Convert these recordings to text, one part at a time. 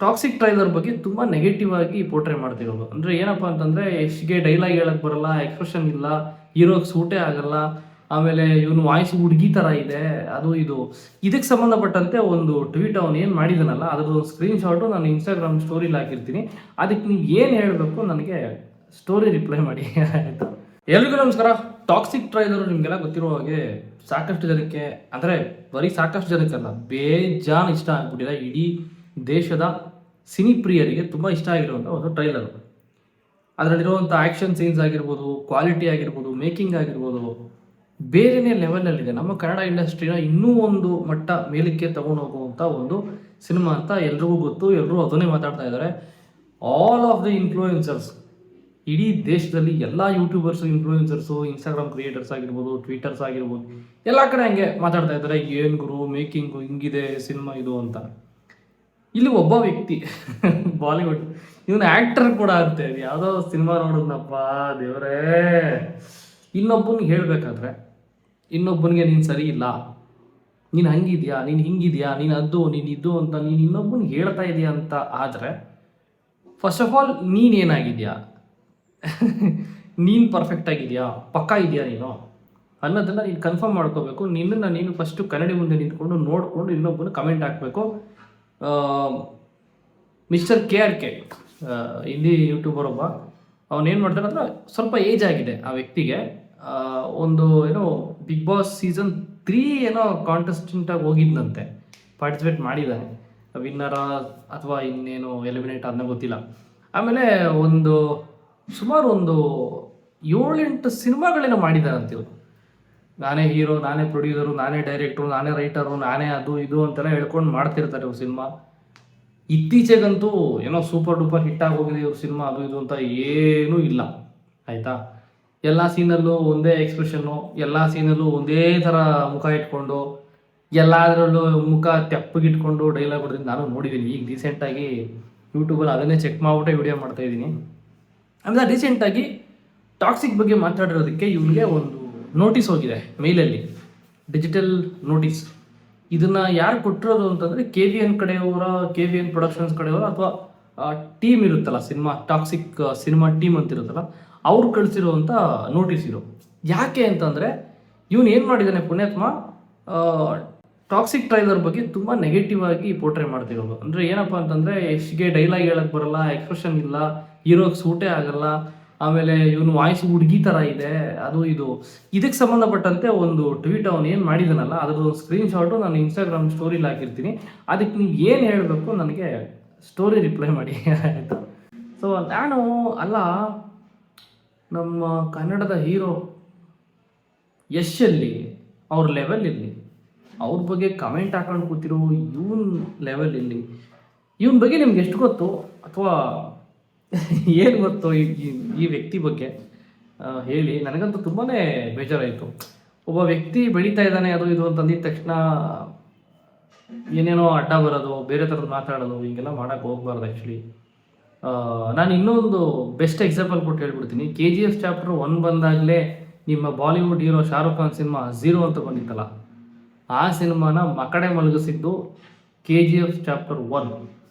Toxic trailer ಬಗ್ಗೆ ತುಂಬ negative ಆಗಿ ಪೋರ್ಟ್ರೇ ಮಾಡ್ತಿರೋದು. ಅಂದರೆ ಏನಪ್ಪ ಅಂತಂದರೆ ಯಶ್ಗೆ ಡೈಲಾಗ್ ಹೇಳಕ್ಕೆ ಬರಲ್ಲ, ಎಕ್ಸ್ಪ್ರೆಷನ್ ಇಲ್ಲ, ಹೀರೋಗೆ ಸೂಟೇ ಆಗಲ್ಲ, ಆಮೇಲೆ ಇವನು ವಾಯ್ಸ್ ಹುಡುಗಿ ಥರ ಇದೆ, ಅದು ಇದು. ಇದಕ್ಕೆ ಸಂಬಂಧಪಟ್ಟಂತೆ ಒಂದು ಟ್ವೀಟ್ ಅವನು ಏನು ಮಾಡಿದಾನಲ್ಲ ಅದ್ರದ್ದು ಸ್ಕ್ರೀನ್ ಶಾಟು ನಾನು ಇನ್ಸ್ಟಾಗ್ರಾಮ್ ಸ್ಟೋರಿಲಿ ಹಾಕಿರ್ತೀನಿ. ಅದಕ್ಕೆ ನೀವು ಏನು ಹೇಳಬೇಕು ನನಗೆ ಸ್ಟೋರಿ ರಿಪ್ಲೈ ಮಾಡಿ ಆಯಿತು. ಎಲ್ರಿಗೂ ನಮಸ್ಕಾರ. ಟಾಕ್ಸಿಕ್ ಟ್ರೈಲರು ನಿಮಗೆಲ್ಲ ಗೊತ್ತಿರೋ ಹಾಗೆ ಸಾಕಷ್ಟು ಜನಕ್ಕೆ, ಅಂದರೆ ಬರೀ ಸಾಕಷ್ಟು ಜನಕ್ಕಲ್ಲ, ಬೇಜಾನ್ ಇಷ್ಟ ಆಗ್ಬಿಟ್ಟಿದೆ. ಇಡೀ ದೇಶದ ಸಿನಿ ಪ್ರಿಯರಿಗೆ ತುಂಬ ಇಷ್ಟ ಆಗಿರುವಂಥ ಒಂದು ಟ್ರೈಲರು. ಅದರಲ್ಲಿರುವಂಥ ಆ್ಯಕ್ಷನ್ ಸೀನ್ಸ್ ಆಗಿರ್ಬೋದು, ಕ್ವಾಲಿಟಿ ಆಗಿರ್ಬೋದು, ಮೇಕಿಂಗ್ ಆಗಿರ್ಬೋದು, ಬೇರೆಯೇ ಲೆವೆಲಲ್ಲಿದೆ. ನಮ್ಮ ಕನ್ನಡ ಇಂಡಸ್ಟ್ರಿನ ಇನ್ನೂ ಒಂದು ಮಟ್ಟ ಮೇಲಕ್ಕೆ ತಗೊಂಡು ಹೋಗುವಂಥ ಒಂದು ಸಿನಿಮಾ ಅಂತ ಎಲ್ರಿಗೂ ಗೊತ್ತು. ಎಲ್ಲರೂ ಅದನ್ನೇ ಮಾತಾಡ್ತಾ ಇದ್ದಾರೆ. ಆಲ್ ಆಫ್ ದಿ ಇನ್ಫ್ಲೂಯೆನ್ಸರ್ಸ್, ಇಡೀ ದೇಶದಲ್ಲಿ ಎಲ್ಲ ಯೂಟ್ಯೂಬರ್ಸು, ಇನ್ಫ್ಲೂಯೆನ್ಸರ್ಸು, ಇನ್ಸ್ಟಾಗ್ರಾಮ್ ಕ್ರಿಯೇಟರ್ಸ್ ಆಗಿರ್ಬೋದು, ಟ್ವಿಟರ್ಸ್ ಆಗಿರ್ಬೋದು, ಎಲ್ಲ ಕಡೆ ಹಂಗೆ ಮಾತಾಡ್ತಾ ಇದ್ದಾರೆ. ಏನು ಗುರು ಮೇಕಿಂಗು ಹಿಂಗಿದೆ ಸಿನಿಮಾ ಇದು ಅಂತ. ಇಲ್ಲಿ ಒಬ್ಬ ವ್ಯಕ್ತಿ ಬಾಲಿವುಡ್ ಇವನು ಆ್ಯಕ್ಟರ್ ಕೂಡ ಆಗ್ತಾ ಇದೆ. ಯಾವುದೋ ಸಿನಿಮಾ ನೋಡಿದ್ನಪ್ಪ ದೇವರೇ, ಇನ್ನೊಬ್ಬನಿಗೆ ಹೇಳಬೇಕಾದ್ರೆ ಇನ್ನೊಬ್ಬನಿಗೆ ನೀನು ಸರಿ ಇಲ್ಲ, ನೀನು ಹಂಗಿದ್ಯಾ, ನೀನು ಹಿಂಗಿದ್ಯಾ, ನೀನು ಅದು ನೀನು ಇದು ಅಂತ ನೀನು ಇನ್ನೊಬ್ಬನಿಗೆ ಹೇಳ್ತಾ ಇದೆಯಾ ಅಂತ ಆದರೆ, ಫಸ್ಟ್ ಆಫ್ ಆಲ್ ನೀನೇನಾಗಿದೆಯಾ, ನೀನು ಪರ್ಫೆಕ್ಟ್ ಆಗಿದೆಯಾ, ಪಕ್ಕಾ ಇದೆಯಾ ನೀನು ಅನ್ನೋದನ್ನು ನೀನು ಕನ್ಫರ್ಮ್ ಮಾಡ್ಕೋಬೇಕು. ನಿನ್ನನ್ನು ನೀನು ಫಸ್ಟು ಕನ್ನಡಿ ಮುಂದೆ ನಿಂತ್ಕೊಂಡು ನೋಡಿಕೊಂಡು ಇನ್ನೊಬ್ಬನು ಕಮೆಂಟ್ ಹಾಕಬೇಕು. ಮಿಸ್ಟರ್ KRK ಹಿಂದಿ ಯೂಟ್ಯೂಬರ್ ಒಬ್ಬ, ಅವನೇನು ಮಾಡ್ತಾನೆ ಅಂದರೆ, ಸ್ವಲ್ಪ ಏಜ್ ಆಗಿದೆ ಆ ವ್ಯಕ್ತಿಗೆ. ಒಂದು ಏನೋ ಬಿಗ್ ಬಾಸ್ ಸೀಸನ್ 3 ಏನೋ ಕಾಂಟೆಸ್ಟೆಂಟಾಗಿ ಹೋಗಿದ್ದಂತೆ, ಪಾರ್ಟಿಸಿಪೇಟ್ ಮಾಡಿದ್ದಾನೆ. ವಿನ್ನರ ಅಥವಾ ಇನ್ನೇನು ಎಲಿಮಿನೇಟ್ ಅದನ್ನ ಗೊತ್ತಿಲ್ಲ. ಆಮೇಲೆ ಸುಮಾರು ಒಂದು 7-8 ಸಿನಿಮಾಗಳೇನೋ ಮಾಡಿದ್ದಾರಂತಿವ್ರು. ನಾನೇ ಹೀರೋ, ನಾನೇ ಪ್ರೊಡ್ಯೂಸರು, ನಾನೇ ಡೈರೆಕ್ಟ್ರು, ನಾನೇ ರೈಟರು, ನಾನೇ ಅದು ಇದು ಅಂತೆಲ್ಲ ಹೇಳ್ಕೊಂಡು ಮಾಡ್ತಿರ್ತಾರೆ ಇವ್ರು ಸಿನಿಮಾ. ಇತ್ತೀಚೆಗಂತೂ ಏನೋ ಸೂಪರ್ ಡೂಪರ್ ಹಿಟ್ಟಾಗಿ ಹೋಗಿದೆ ಇವ್ರ ಸಿನಿಮಾ, ಅದು ಇದು ಅಂತ ಏನೂ ಇಲ್ಲ ಆಯಿತಾ. ಎಲ್ಲ ಸೀನಲ್ಲೂ ಒಂದೇ ಎಕ್ಸ್ಪ್ರೆಷನ್ನು, ಎಲ್ಲ ಸೀನಲ್ಲೂ ಒಂದೇ ಥರ ಮುಖ ಇಟ್ಕೊಂಡು, ಎಲ್ಲದರಲ್ಲೂ ಮುಖ ತೆಪ್ಪಗಿಟ್ಕೊಂಡು ಡೈಲಾಗ್ ಹೊಡೆದಿದ್ದು ನಾನು ನೋಡಿದ್ದೀನಿ. ಈಗ ರೀಸೆಂಟಾಗಿ ಯೂಟ್ಯೂಬಲ್ಲಿ ಅದನ್ನೇ ಚೆಕ್ ಮಾಡಿಬಿಟ್ಟೆ ವಿಡಿಯೋ ಮಾಡ್ತಾಯಿದ್ದೀನಿ. ಅಂದರೆ ರೀಸೆಂಟಾಗಿ ಟಾಕ್ಸಿಕ್ ಬಗ್ಗೆ ಮಾತಾಡಿರೋದಕ್ಕೆ ಇವನಿಗೆ ಒಂದು ನೋಟಿಸ್ ಹೋಗಿದೆ ಮೇಲಲ್ಲಿ, ಡಿಜಿಟಲ್ ನೋಟಿಸ್. ಇದನ್ನು ಯಾರು ಕೊಟ್ಟಿರೋದು ಅಂತಂದರೆ KVN ಕಡೆಯವರ, KVN ಪ್ರೊಡಕ್ಷನ್ಸ್ ಕಡೆಯವರ, ಅಥವಾ ಟೀಮ್ ಇರುತ್ತಲ್ಲ ಟಾಕ್ಸಿಕ್ ಸಿನಿಮಾ ಟೀಮ್ ಅಂತ ಇರುತ್ತಲ್ಲ, ಅವ್ರು ಕಳಿಸಿರುವಂಥ ನೋಟಿಸ್ ಇದು. ಯಾಕೆ ಅಂತಂದರೆ ಇವನು ಏನು ಮಾಡಿದ್ದಾನೆ ಪುಣ್ಯಾತ್ಮ, ಟಾಕ್ಸಿಕ್ ಟ್ರೈಲರ್ ಬಗ್ಗೆ ತುಂಬ ನೆಗೆಟಿವ್ ಆಗಿ ಪೋರ್ಟ್ರೇ ಮಾಡ್ತಿರೋದು. ಅಂದರೆ ಏನಪ್ಪ ಅಂತಂದರೆ ಯಶ್ಗೆ ಡೈಲಾಗ್ ಹೇಳಕ್ಕೆ ಬರಲ್ಲ, ಎಕ್ಸ್ಪ್ರೆಷನ್ ಇಲ್ಲ, ಹೀರೋಗೆ ಸೂಟೇ ಆಗಲ್ಲ, ಆಮೇಲೆ ಇವನು ವಾಯ್ಸ್ ಹುಡುಗಿ ಥರ ಇದೆ, ಅದು ಇದು. ಇದಕ್ಕೆ ಸಂಬಂಧಪಟ್ಟಂತೆ ಒಂದು ಟ್ವೀಟ್ ಅವನು ಏನು ಮಾಡಿದಾನಲ್ಲ ಅದ್ರದ್ದು ಸ್ಕ್ರೀನ್ ಶಾಟು ನಾನು ಇನ್ಸ್ಟಾಗ್ರಾಮ್ ಸ್ಟೋರಿಲಿ ಹಾಕಿರ್ತೀನಿ. ಅದಕ್ಕೆ ನೀವು ಏನು ಹೇಳಬೇಕು ನನಗೆ ಸ್ಟೋರಿ ರಿಪ್ಲೈ ಮಾಡಿ ಆಯಿತು. ಸೊ ನಾನು ಅಲ್ಲ, ನಮ್ಮ ಕನ್ನಡದ ಹೀರೋ ಯಶಲ್ಲಿ ಅವ್ರ ಲೆವೆಲ್ ಇಲ್ಲಿ, ಅವ್ರ ಬಗ್ಗೆ ಕಮೆಂಟ್ ಹಾಕೊಂಡು ಕೂತಿರೋ ಇವನ್ ಲೆವೆಲ್ ಇಲ್ಲಿ, ಇವನ ಬಗ್ಗೆ ನಿಮ್ಗೆ ಎಷ್ಟು ಗೊತ್ತು ಅಥವಾ ಏನು ಗೊತ್ತು ಈ ವ್ಯಕ್ತಿ ಬಗ್ಗೆ ಹೇಳಿ. ನನಗಂತೂ ತುಂಬಾ ಬೇಜಾರಾಯಿತು. ಒಬ್ಬ ವ್ಯಕ್ತಿ ಬೆಳೀತಾ ಇದ್ದಾನೆ ಅದು ಇದು ಅಂತಂದಿದ ತಕ್ಷಣ ಏನೇನೋ ಅಡ್ಡ ಬರೋದು, ಬೇರೆ ಥರದ್ದು ಮಾತಾಡೋದು, ಹಿಂಗೆಲ್ಲ ಮಾಡೋಕ್ಕೆ ಹೋಗ್ಬಾರ್ದು ಆ್ಯಕ್ಚುಲಿ. ನಾನು ಇನ್ನೊಂದು ಬೆಸ್ಟ್ ಎಕ್ಸಾಂಪಲ್ ಕೊಟ್ಟು ಹೇಳ್ಬಿಡ್ತೀನಿ. KGF ಚಾಪ್ಟರ್ 1 ಬಂದಾಗಲೇ ನಿಮ್ಮ Bollywood hero Shahrukh Khan cinema 0 ಅಂತ ಬಂದಿತ್ತಲ್ಲ, ಆ ಸಿನಿಮಾನ ಮಕಡೆ ಮಲಗಿಸಿದ್ದು KGF ಚಾಪ್ಟರ್ 1.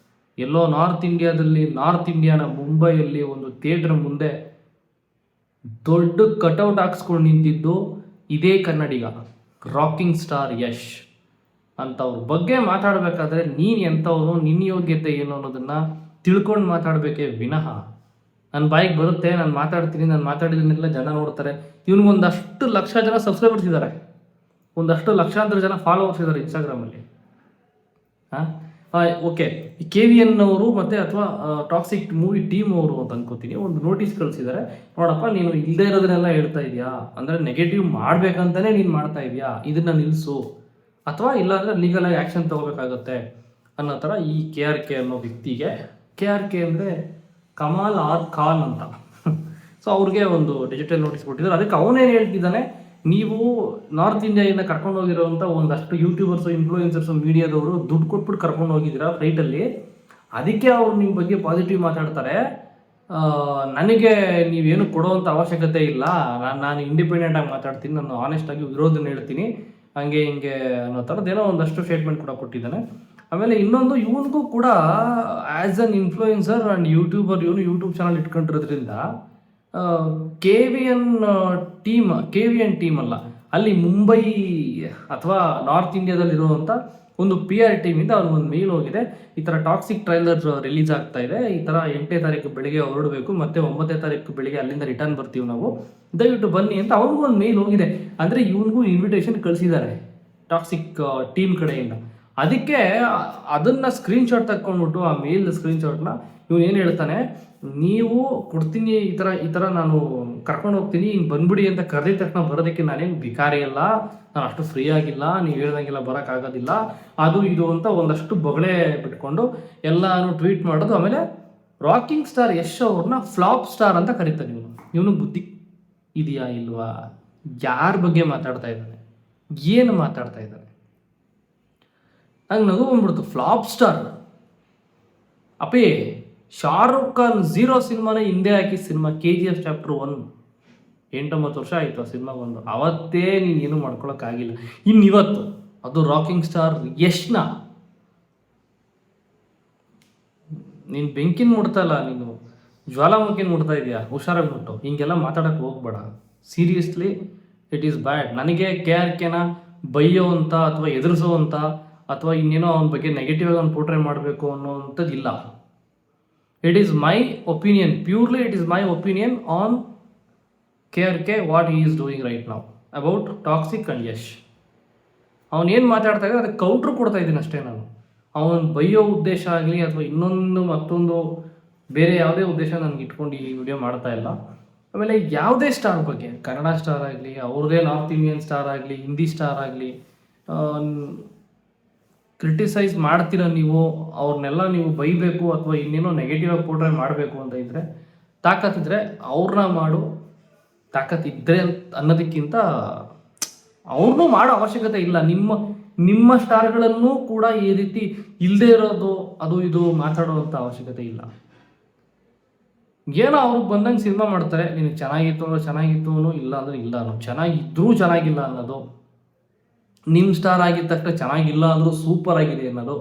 ಎಲ್ಲೋ ನಾರ್ತ್ ಇಂಡಿಯಾನ ಮುಂಬೈಯಲ್ಲಿ ಒಂದು ಥಿಯೇಟ್ರ್ ಮುಂದೆ ದೊಡ್ಡ ಕಟೌಟ್ ಹಾಕ್ಸ್ಕೊಂಡು ನಿಂತಿದ್ದು ಇದೇ ಕನ್ನಡಿಗ, ರಾಕಿಂಗ್ ಸ್ಟಾರ್ ಯಶ್. ಅಂಥವ್ರ ಬಗ್ಗೆ ಮಾತಾಡಬೇಕಾದ್ರೆ ನೀನು ಎಂಥವನು, ನಿನ್ನ ಯೋಗ್ಯತೆ ಏನು ಅನ್ನೋದನ್ನು ತಿಳ್ಕೊಂಡು ಮಾತಾಡಬೇಕೇ ವಿನಃ, ನನ್ನ ಬಾಯಿಗೆ ಬರುತ್ತೆ, ನಾನು ಮಾತಾಡ್ತೀನಿ, ನಾನು ಮಾತಾಡಿದನ್ನೆಲ್ಲ ಜನ ನೋಡ್ತಾರೆ. ಇವನಿಗೊಂದಷ್ಟು ಲಕ್ಷ ಜನ ಸಬ್ಸ್ಕ್ರೈಬರ್ಸ್ ಇದ್ದಾರೆ, ಒಂದಷ್ಟು ಲಕ್ಷಾಂತರ ಜನ ಫಾಲೋವರ್ಸ್ ಇದ್ದಾರೆ ಇನ್ಸ್ಟಾಗ್ರಾಮಲ್ಲಿ. ಓಕೆ, KVN ಅವರು ಮತ್ತು ಅಥವಾ ಟಾಕ್ಸಿಕ್ ಮೂವಿ ಟೀಮ್ ಅವರು ಅಂತ ಅನ್ಕೋತೀನಿ, ಒಂದು ನೋಟಿಸ್ ಕಳಿಸಿದ್ದಾರೆ. ನೋಡಪ್ಪ, ನೀನು ಇಲ್ಲದೇ ಇರೋದನ್ನೆಲ್ಲ ಹೇಳ್ತಾ ಇದೆಯಾ, ಅಂದರೆ ನೆಗೆಟಿವ್ ಮಾಡಬೇಕಂತಲೇ ನೀನು ಮಾಡ್ತಾ ಇದೆಯಾ, ಇದನ್ನು ನಿಲ್ಲಿಸು, ಅಥವಾ ಇಲ್ಲಾಂದರೆ ಲೀಗಲಾಗಿ ಆ್ಯಕ್ಷನ್ ತೊಗೋಬೇಕಾಗತ್ತೆ ಅನ್ನೋ ಥರ ಈ KRK ಅನ್ನೋ ವ್ಯಕ್ತಿಗೆ, KRK ಅಂದರೆ ಕಮಾಲ್ ಆರ್ ಖಾನ್ ಅಂತ, ಸೊ ಅವ್ರಿಗೆ ಒಂದು ಡಿಜಿಟಲ್ ನೋಟಿಸ್ ಕೊಟ್ಟಿದ್ದಾರೆ. ಅದಕ್ಕೆ ಅವನೇನು ಹೇಳ್ತಿದ್ದಾನೆ, ನೀವು ನಾರ್ತ್ ಇಂಡಿಯಾದಿಂದ ಕರ್ಕೊಂಡು ಹೋಗಿರೋವಂಥ ಒಂದಷ್ಟು ಯೂಟ್ಯೂಬರ್ಸು, ಇನ್ಫ್ಲೂಯೆನ್ಸರ್ಸು, ಮೀಡಿಯಾದವರು ದುಡ್ಡು ಕೊಟ್ಬಿಟ್ಟು ಕರ್ಕೊಂಡು ಹೋಗಿದ್ದೀರಾ ಫ್ಲೈಟಲ್ಲಿ, ಅದಕ್ಕೆ ಅವ್ರು ನಿಮ್ಮ ಬಗ್ಗೆ ಪಾಸಿಟಿವ್ ಮಾತಾಡ್ತಾರೆ. ನನಗೆ ನೀವೇನು ಕೊಡೋವಂಥ ಅವಶ್ಯಕತೆ ಇಲ್ಲ, ನಾನು ಇಂಡಿಪೆಂಡೆಂಟಾಗಿ ಮಾತಾಡ್ತೀನಿ, ನಾನು ಆನೆಸ್ಟಾಗಿ ವಿರೋಧನ ಹೇಳ್ತೀನಿ, ಹಂಗೆ ಹಿಂಗೆ ಅನ್ನೋ ಥರದ್ದೇನೋ ಒಂದಷ್ಟು ಸ್ಟೇಟ್ಮೆಂಟ್ ಕೂಡ ಕೊಟ್ಟಿದ್ದಾನೆ. ಆಮೇಲೆ ಇನ್ನೊಂದು ಇವನಿಗೂ ಕೂಡ as an influencer and YouTuber, ಇವನು ಯೂಟ್ಯೂಬ್ ಚಾನಲ್ ಇಟ್ಕೊಂಡಿರೋದ್ರಿಂದ ಕೆ ವಿ ಎನ್ ಟೀಮ್ ಅಲ್ಲ, ಅಲ್ಲಿ ಮುಂಬೈ ಅಥವಾ ನಾರ್ತ್ ಇಂಡಿಯಾದಲ್ಲಿರುವಂಥ ಒಂದು PR ಟೀಮಿಂದ ಅವ್ರಿಗೆ ಒಂದು ಮೇಲ್ ಹೋಗಿದೆ, ಈ ಥರ ಟಾಕ್ಸಿಕ್ ಟ್ರೈಲರ್ ರಿಲೀಸ್ ಆಗ್ತಾ ಇದೆ, ಈ ಥರ 8ನೇ ತಾರೀಕು ಬೆಳಿಗ್ಗೆ ಹೊರಡಬೇಕು, ಮತ್ತೆ 9ನೇ ತಾರೀಕು ಬೆಳಿಗ್ಗೆ ಅಲ್ಲಿಂದ ರಿಟರ್ನ್ ಬರ್ತೀವಿ ನಾವು, ದಯವಿಟ್ಟು ಬನ್ನಿ ಅಂತ ಅವ್ರಿಗೂ ಒಂದು ಮೇಲ್ ಹೋಗಿದೆ. ಅಂದರೆ ಇವನಿಗೂ ಇನ್ವಿಟೇಷನ್ ಕಳಿಸಿದ್ದಾರೆ ಟಾಕ್ಸಿಕ್ ಟೀಮ್ ಕಡೆಯಿಂದ. ಅದಕ್ಕೆ ಅದನ್ನು ಸ್ಕ್ರೀನ್ಶಾಟ್ ತಗೊಂಡ್ಬಿಟ್ಟು ಆ ಮೇಲ್ ಸ್ಕ್ರೀನ್ಶಾಟ್ನ ಇವನು ಏನು ಹೇಳ್ತಾನೆ, ನೀವು ಕೊಡ್ತೀನಿ ಈ ಥರ ನಾನು ಕರ್ಕೊಂಡು ಹೋಗ್ತೀನಿ, ಹಿಂಗೆ ಬಂದ್ಬಿಡಿ ಅಂತ ಕರೆದಿದ ತಕ್ಷಣ ಬರೋದಕ್ಕೆ ನಾನೇನು ಭಿಕಾರಿ ಅಲ್ಲ, ನಾನು ಅಷ್ಟು ಫ್ರೀ ಆಗಿಲ್ಲ, ನೀವು ಹೇಳ್ದಂಗೆಲ್ಲ ಬರೋಕ್ಕಾಗೋದಿಲ್ಲ, ಅದು ಇದು ಅಂತ ಒಂದಷ್ಟು ಬೊಗಳೆ ಬಿಟ್ಕೊಂಡು ಎಲ್ಲಾನು ಟ್ವೀಟ್ ಮಾಡೋದು. ಆಮೇಲೆ ರಾಕಿಂಗ್ ಸ್ಟಾರ್ ಯಶ್ ಅವ್ರನ್ನ ಫ್ಲಾಪ್ ಸ್ಟಾರ್ ಅಂತ ಕರೀತಾನೆ. ಇವನು ಬುದ್ಧಿ ಇದೆಯಾ ಇಲ್ವಾ? ಯಾರ ಬಗ್ಗೆ ಮಾತಾಡ್ತಾ ಇದ್ದಾನೆ, ಏನು ಮಾತಾಡ್ತಾ ಇದ್ದಾನೆ? ನಂಗೆ ನಗು ಬಂದ್ಬಿಡ್ತು. ಫ್ಲಾಪ್ ಸ್ಟಾರ್ ಅಪ್ಪೇ, ಶಾರುಖ್ ಖಾನ್ 0 ಸಿನಿಮಾನ ಹಿಂದೆ ಹಾಕಿ ಸಿನಿಮಾ KGF ಚಾಪ್ಟರ್ 1 8-9 ವರ್ಷ ಆಯಿತು ಆ ಸಿನಿಮಾ ಬಂದು. ಅವತ್ತೇ ನೀನು ಏನು ಮಾಡ್ಕೊಳಕ್ಕಾಗಿಲ್ಲ. ಇವತ್ತು ಅದು ರಾಕಿಂಗ್ ಸ್ಟಾರ್ ಯಶ್ನ ನೀನು ಬೆಂಕಿನ ಮುಡ್ತಲ್ಲ, ನೀನು ಜ್ವಾಲಾಮುಖಿನ ಮುಡ್ತಾ ಇದೆಯಾ, ಹುಷಾರಾಗ್ಬಿಟ್ಟು ಹಿಂಗೆಲ್ಲ ಮಾತಾಡೋಕ್ಕೆ ಹೋಗ್ಬೇಡ. Seriously it is bad. ನನಗೆ KRKನ ಬೈಯೋ ಅಂತ ಅಥವಾ ಎದುರಿಸೋ ಅಂತ ಅಥವಾ ಇನ್ನೇನೋ ಅವನ ಬಗ್ಗೆ ನೆಗೆಟಿವ್ ಆಗಿ ಅವ್ನು ಪೋರ್ಟ್ರೇ ಮಾಡಬೇಕು ಅನ್ನೋವಂಥದ್ದು ಇಲ್ಲ. It is my opinion, purely it is my opinion on KRK, what he is doing right now about toxic and Yash. ಅವನೇನು ಮಾತಾಡ್ತಾ ಇದ್ದರೆ ಅದಕ್ಕೆ ಕೌಂಟ್ರ್ ಕೊಡ್ತಾ ಇದ್ದೀನಿ ಅಷ್ಟೇ. ನಾನು ಅವನ ಬೈಯೋ ಉದ್ದೇಶ ಆಗಲಿ ಅಥವಾ ಮತ್ತೊಂದು ಬೇರೆ ಯಾವುದೇ ಉದ್ದೇಶ ನನಗೆ ಇಟ್ಕೊಂಡು ಈ ವಿಡಿಯೋ ಮಾಡ್ತಾ ಇಲ್ಲ. ಆಮೇಲೆ ಯಾವುದೇ ಸ್ಟಾರ್ ಬಗ್ಗೆ, ಕನ್ನಡ ಸ್ಟಾರ್ ಆಗಲಿ, ಅವ್ರದ್ದೇ ನಾರ್ತ್ ಇಂಡಿಯನ್ ಸ್ಟಾರ್ ಆಗಲಿ, ಹಿಂದಿ ಸ್ಟಾರ್ ಆಗಲಿ, ಕ್ರಿಟಿಸೈಸ್ ಮಾಡ್ತೀರ ನೀವು, ಅವ್ರನ್ನೆಲ್ಲ ನೀವು ಬೈಬೇಕು ಅಥವಾ ಇನ್ನೇನೋ ನೆಗೆಟಿವ್ ಆಗಿ ಪೋರ್ಟ್ರೇ ಮಾಡಬೇಕು ಅಂತ ಇದ್ದರೆ, ತಾಕತ್ತಿದ್ರೆ ಅವ್ರನ್ನ ಮಾಡು, ತಾಕತ್ತಿದ್ರೆ ಅನ್ನೋದಕ್ಕಿಂತ ಅವ್ರನ್ನೂ ಮಾಡೋ ಅವಶ್ಯಕತೆ ಇಲ್ಲ. ನಿಮ್ಮ ಸ್ಟಾರ್ಗಳನ್ನು ಕೂಡ ಈ ರೀತಿ ಇಲ್ಲದೆ ಇರೋದು ಅದು ಇದು ಮಾತಾಡೋವಂಥ ಅವಶ್ಯಕತೆ ಇಲ್ಲ. ಏನೋ ಅವ್ರಿಗೆ ಬಂದಂಗೆ ಸಿನಿಮಾ ಮಾಡ್ತಾರೆ, ನಿನಗೆ ಚೆನ್ನಾಗಿತ್ತು ಅಂದ್ರೆ ಚೆನ್ನಾಗಿತ್ತು, ಇಲ್ಲ ಅಂದರೆ ಇಲ್ಲ ಅನ್ನೋ, ಚೆನ್ನಾಗಿದ್ರೂ ಚೆನ್ನಾಗಿಲ್ಲ ಅನ್ನೋದು, ನಿಮ್ಮ ಸ್ಟಾರ್ ಆಗಿದ್ದ ತಕ್ಷಣ ಚೆನ್ನಾಗಿಲ್ಲ ಅಂದರೂ ಸೂಪರ್ ಆಗಿದೆ ಅನ್ನೋದು,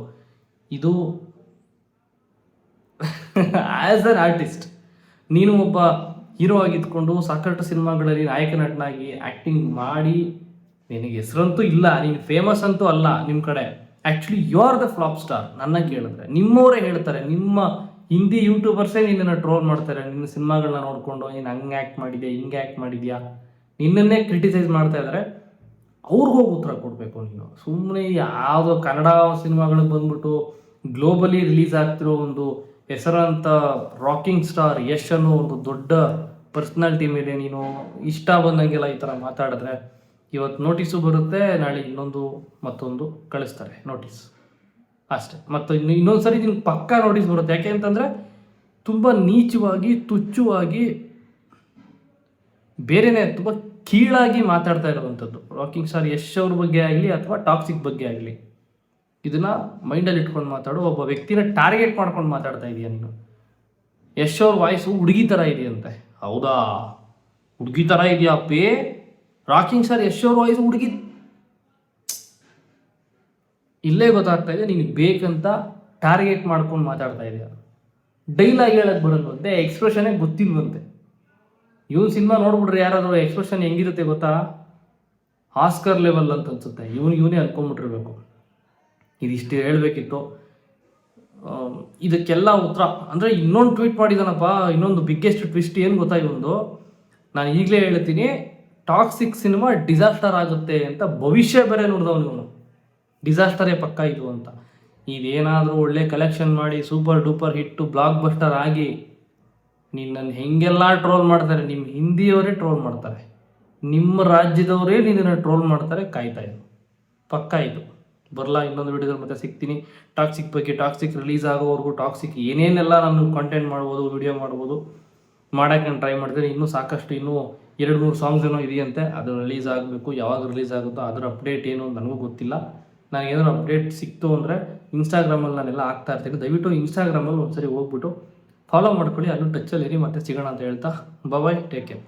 ಇದು ಆ್ಯಸ್ ಅನ್ ಆರ್ಟಿಸ್ಟ್ ನೀನು ಒಬ್ಬ ಹೀರೋ ಆಗಿದ್ಕೊಂಡು ಸಾಕಷ್ಟು ಸಿನಿಮಾಗಳಲ್ಲಿ ನಾಯಕ ನಟನಾಗಿ ಆ್ಯಕ್ಟಿಂಗ್ ಮಾಡಿ ನಿನಗೆ ಹೆಸರಂತೂ ಇಲ್ಲ, ನೀನು ಫೇಮಸ್ ಅಂತೂ ಅಲ್ಲ ನಿಮ್ಮ ಕಡೆ. Actually you are the flop star. ನನ್ನ ಕೇಳಿದ್ರೆ ನಿಮ್ಮವರೇ ಹೇಳ್ತಾರೆ, ನಿಮ್ಮ ಹಿಂದಿ ಯೂಟ್ಯೂಬರ್ಸೇ ನಿನ್ನನ್ನು ಟ್ರೋಲ್ ಮಾಡ್ತಾರೆ, ನಿನ್ನ ಸಿನಿಮಾಗಳನ್ನ ನೋಡಿಕೊಂಡು ನೀನು ಹಂಗೆ ಆ್ಯಕ್ಟ್ ಮಾಡಿದ್ಯಾ, ಹಿಂಗೆ ಆ್ಯಕ್ಟ್ ಮಾಡಿದ್ಯಾ, ನಿನ್ನನ್ನೇ ಕ್ರಿಟಿಸೈಸ್ ಮಾಡ್ತಾ ಇದ್ದಾರೆ. ಅವ್ರಿಗೋಗಿ ಉತ್ತರ ಕೊಡಬೇಕು ನೀನು. ಸುಮ್ಮನೆ ಯಾವುದೋ ಕನ್ನಡ ಸಿನಿಮಾಗಳಿಗೆ ಬಂದ್ಬಿಟ್ಟು ಗ್ಲೋಬಲಿ ರಿಲೀಸ್ ಆಗ್ತಿರೋ ಒಂದು ಹೆಸರಂತ ರಾಕಿಂಗ್ ಸ್ಟಾರ್ ಯಶ್ ಅನ್ನೋ ಒಂದು ದೊಡ್ಡ ಪರ್ಸ್ನಾಲಿಟಿ ಮೇಲೆ ನೀನು ಇಷ್ಟ ಬಂದಂಗೆಲ್ಲ ಈ ಥರ ಮಾತಾಡಿದ್ರೆ, ಇವತ್ತು ನೋಟಿಸು ಬರುತ್ತೆ, ನಾಳೆ ಮತ್ತೊಂದು ಕಳಿಸ್ತಾರೆ ನೋಟಿಸ್ ಅಷ್ಟೇ. ಮತ್ತು ಇನ್ನೊಂದು ಸರಿ ನಿಮ್ಗೆ ಪಕ್ಕಾ ನೋಟಿಸ್ ಬರುತ್ತೆ. ಯಾಕೆ ಅಂತಂದರೆ ತುಂಬ ನೀಚವಾಗಿ, ತುಚ್ಛವಾಗಿ, ಬೇರೆನೇ ತುಂಬ ಕೀಳಾಗಿ ಮಾತಾಡ್ತಾ ಇರುವಂಥದ್ದು ರಾಕಿಂಗ್ ಸ್ಟಾರ್ ಯಶ್ ಅವ್ರ ಬಗ್ಗೆ ಆಗಲಿ ಅಥವಾ ಟಾಕ್ಸಿಕ್ ಬಗ್ಗೆ ಆಗಲಿ. ಇದನ್ನು ಮೈಂಡಲ್ಲಿ ಇಟ್ಕೊಂಡು ಮಾತಾಡು. ಒಬ್ಬ ವ್ಯಕ್ತಿನ ಟಾರ್ಗೆಟ್ ಮಾಡ್ಕೊಂಡು ಮಾತಾಡ್ತಾ ಇದೀಯ ನೀನು. ಯಶ್ ಅವ್ರ ವಾಯ್ಸು ಹುಡುಗಿ ಥರ ಇದೆಯಂತೆ. ಹೌದಾ, ಹುಡುಗಿ ಥರ ಇದೆಯಾ ಪೇ? ರಾಕಿಂಗ್ ಸ್ಟಾರ್ ಯಶ್ ಅವ್ರ ವಾಯ್ಸು ಹುಡುಗಿ ಇಲ್ಲೇ ಗೊತ್ತಾಗ್ತಾ ಇದೆ. ನೀನು ಬೇಕಂತ ಟಾರ್ಗೆಟ್ ಮಾಡ್ಕೊಂಡು ಮಾತಾಡ್ತಾ ಇದೆಯಾ. ಡೈಲಾಗ್ ಹೇಳಕ್ಕೆ ಬರಲ್ವಂತೆ, ಎಕ್ಸ್ಪ್ರೆಷನ್ನೇ ಗೊತ್ತಿಲ್ವಂತೆ. ಇವನು ಸಿನಿಮಾ ನೋಡ್ಬಿಟ್ರೆ ಯಾರಾದರೂ ಎಕ್ಸ್ಪ್ರೆಷನ್ ಹೆಂಗಿರುತ್ತೆ ಗೊತ್ತಾ, ಆಸ್ಕರ್ ಲೆವೆಲ್ ಅಂತ ಅನ್ಸುತ್ತೆ. ಇವನೇ ಅನ್ಕೊಂಬಿಟ್ಟಿರ್ಬೇಕು. ಇದಿಷ್ಟು ಹೇಳಬೇಕಿತ್ತು. ಇದಕ್ಕೆಲ್ಲ ಉತ್ತರ ಅಂದರೆ ಇನ್ನೊಂದು ಟ್ವೀಟ್ ಮಾಡಿದಾನಪ್ಪ. ಇನ್ನೊಂದು ಬಿಗ್ಗೆಸ್ಟ್ ಟ್ವಿಸ್ಟ್ ಏನು ಗೊತ್ತಾ ಇವೊಂದು, ನಾನು ಈಗಲೇ ಹೇಳ್ತೀನಿ, ಟಾಕ್ಸಿಕ್ ಸಿನಿಮಾ ಡಿಸಾಸ್ಟರ್ ಆಗುತ್ತೆ ಅಂತ ಭವಿಷ್ಯ ಬೇರೆ ನೋಡಿದವನು ಇವನು. ಡಿಸಾಸ್ಟರೇ ಪಕ್ಕ ಇದು ಅಂತ. ಇದೇನಾದರೂ ಒಳ್ಳೆ ಕಲೆಕ್ಷನ್ ಮಾಡಿ super duper hit blockbuster ಆಗಿ ನಿನ್ನನ್ನು ಹೆಂಗೆಲ್ಲ ಟ್ರೋಲ್ ಮಾಡ್ತಾರೆ, ನಿಮ್ಮ ಹಿಂದಿಯವರೇ ಟ್ರೋಲ್ ಮಾಡ್ತಾರೆ, ನಿಮ್ಮ ರಾಜ್ಯದವರೇ ನಿನ್ನನ್ನು ಟ್ರೋಲ್ ಮಾಡ್ತಾರೆ. ಕಾಯ್ತಾ ಇದ್ದು ಪಕ್ಕ ಇದು ಬರಲ್ಲ. ಇನ್ನೊಂದು ವಿಡಿಯೋದಲ್ಲಿ ಮತ್ತೆ ಸಿಗ್ತೀನಿ. ಟಾಕ್ಸಿಕ್ ಬಗ್ಗೆ, ಟಾಕ್ಸಿಕ್ ರಿಲೀಸ್ ಆಗೋವರೆಗೂ ಟಾಕ್ಸಿಕ್ ಏನೇನೆಲ್ಲ ನಾನು ಕಂಟೆಂಟ್ ಮಾಡ್ಬೋದು, ವಿಡಿಯೋ ಮಾಡ್ಬೋದು, ಮಾಡೋಕ್ಕೆ ನಾನು ಟ್ರೈ ಮಾಡ್ತೀನಿ. ಇನ್ನೂ ಸಾಕಷ್ಟು, ಇನ್ನೂ 2-3 ಸಾಂಗ್ಸ್ ಏನೋ ಇದೆಯಂತೆ, ಅದು ರಿಲೀಸ್ ಆಗಬೇಕು. ಯಾವಾಗ ರಿಲೀಸ್ ಆಗುತ್ತೋ ಅದರ ಅಪ್ಡೇಟ್ ಏನು ನನಗೂ ಗೊತ್ತಿಲ್ಲ. ನನಗೇನಾದ್ರು ಅಪ್ಡೇಟ್ ಸಿಕ್ತು ಅಂದರೆ ಇನ್ಸ್ಟಾಗ್ರಾಮಲ್ಲಿ ನಾನೆಲ್ಲ ಹಾಕ್ತಾ ಇರ್ತೀನಿ. ದಯವಿಟ್ಟು ಇನ್ಸ್ಟಾಗ್ರಾಮಲ್ಲಿ ಒಂದ್ಸರಿ ಹೋಗ್ಬಿಟ್ಟು ಫಾಲೋ ಮಾಡ್ಕೊಳ್ಳಿ, ಅಲ್ಲೂ ಟಚ್ಚಲ್ಲಿ ಇರಿ. ಮತ್ತೆ ಸಿಗೋಣ ಅಂತ ಹೇಳ್ತಾ ಬಾಯ್, ಟೇಕ್ ಕೇರ್.